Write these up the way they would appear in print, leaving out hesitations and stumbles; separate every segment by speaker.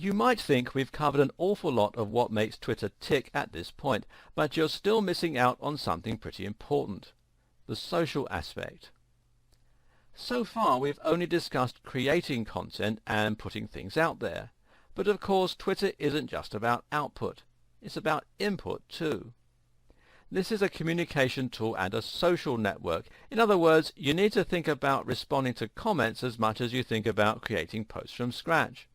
Speaker 1: You might think we've covered an awful lot of what makes Twitter tick at this point, but you're still missing out on something pretty important: the social aspect. So far we've only discussed creating content and putting things out there, but of course Twitter isn't just about output, it's about input too. This is a communication tool and a social network. In other words, you need to think about responding to comments as much as you think about creating posts from scratch.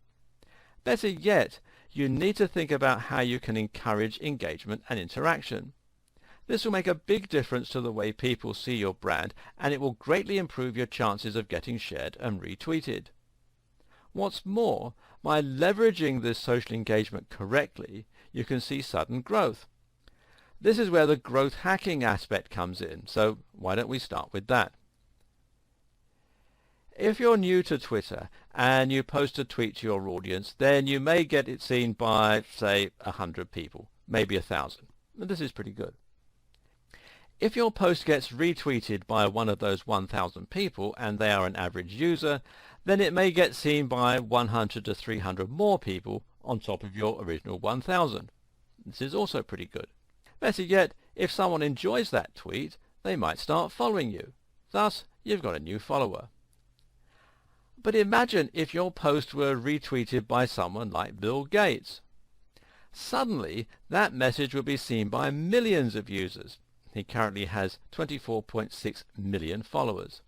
Speaker 1: Better yet, you need to think about how you can encourage engagement and interaction. This will make a big difference to the way people see your brand, and it will greatly improve your chances of getting shared and retweeted. What's more, by leveraging this social engagement correctly, you can see sudden growth. This is where the growth hacking aspect comes in, so why don't we start with that? If you're new to Twitter and you post a tweet to your audience, then you may get it seen by, say, 100 people, maybe 1,000. This is pretty good. If your post gets retweeted by one of those 1,000 people and they are an average user, then it may get seen by 100 to 300 more people on top of your original 1,000. This is also pretty good. Better yet, if someone enjoys that tweet, they might start following you. Thus, you've got a new follower. But imagine if your post were retweeted by someone like Bill Gates. Suddenly, that message would be seen by millions of users. He currently has 24.6 million followers,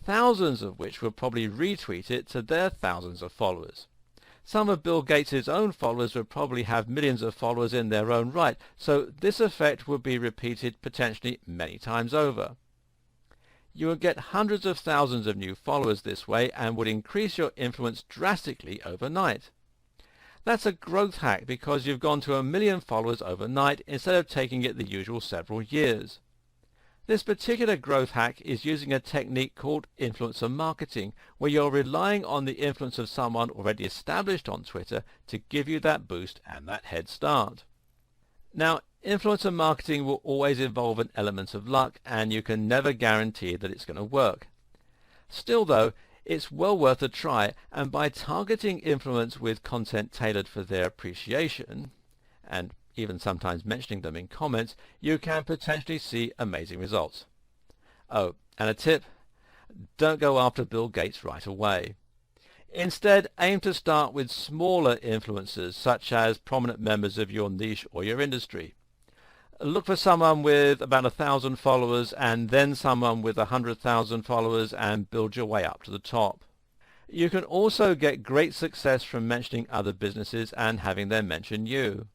Speaker 1: thousands of which would probably retweet it to their thousands of followers. Some of Bill Gates' own followers would probably have millions of followers in their own right, so this effect would be repeated potentially many times over. You would get hundreds of thousands of new followers this way and would increase your influence drastically overnight. That's a growth hack because you've gone to 1 million followers overnight instead of taking it the usual several years. This particular growth hack is using a technique called influencer marketing, where you're relying on the influence of someone already established on Twitter to give you that boost and that head start. Now, influencer marketing will always involve an element of luck, and you can never guarantee that it's going to work. Still though, it's well worth a try, and by targeting influence with content tailored for their appreciation, and even sometimes mentioning them in comments, you can potentially see amazing results. Oh, and a tip: don't go after Bill Gates right away. Instead, aim to start with smaller influencers, such as prominent members of your niche or your industry. Look for someone with about 1,000 followers and then someone with 100,000 followers and build your way up to the top. You can also get great success from mentioning other businesses and having them mention you.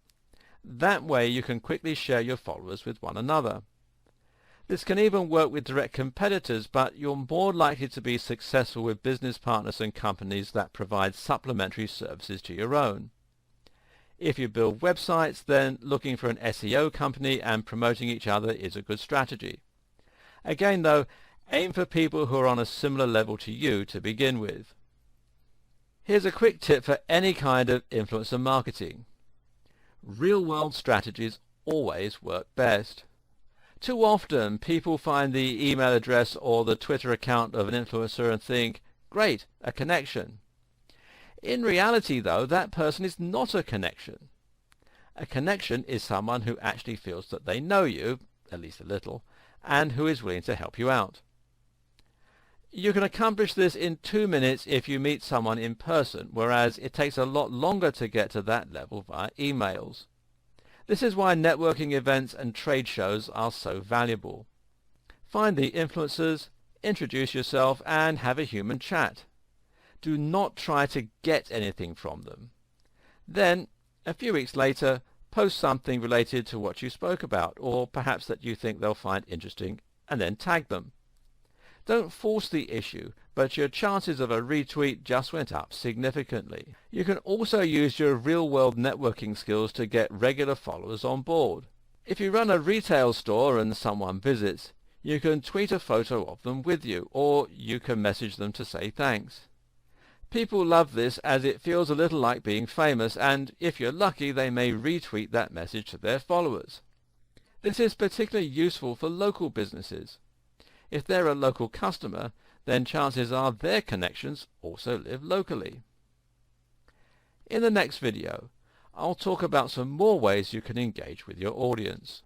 Speaker 1: That way you can quickly share your followers with one another. This can even work with direct competitors, but you're more likely to be successful with business partners and companies that provide supplementary services to your own. If you build websites, then looking for an SEO company and promoting each other is a good strategy. Again though, aim for people who are on a similar level to you to begin with. Here's a quick tip for any kind of influencer marketing. Real-world strategies always work best. Too often people find the email address or the Twitter account of an influencer and think, great, a connection. In reality though, that person is not a connection. A connection is someone who actually feels that they know you, at least a little, and who is willing to help you out. You can accomplish this in 2 minutes if you meet someone in person, whereas it takes a lot longer to get to that level via emails. This is why networking events and trade shows are so valuable. Find the influencers, introduce yourself, and have a human chat. Do not try to get anything from them. Then, a few weeks later, post something related to what you spoke about, or perhaps that you think they'll find interesting, and then tag them. Don't force the issue, but your chances of a retweet just went up significantly. You can also use your real-world networking skills to get regular followers on board. If you run a retail store and someone visits, you can tweet a photo of them with you, or you can message them to say thanks. People love this as it feels a little like being famous, and if you're lucky they may retweet that message to their followers. This is particularly useful for local businesses. If they're a local customer, then chances are their connections also live locally. In the next video, I'll talk about some more ways you can engage with your audience.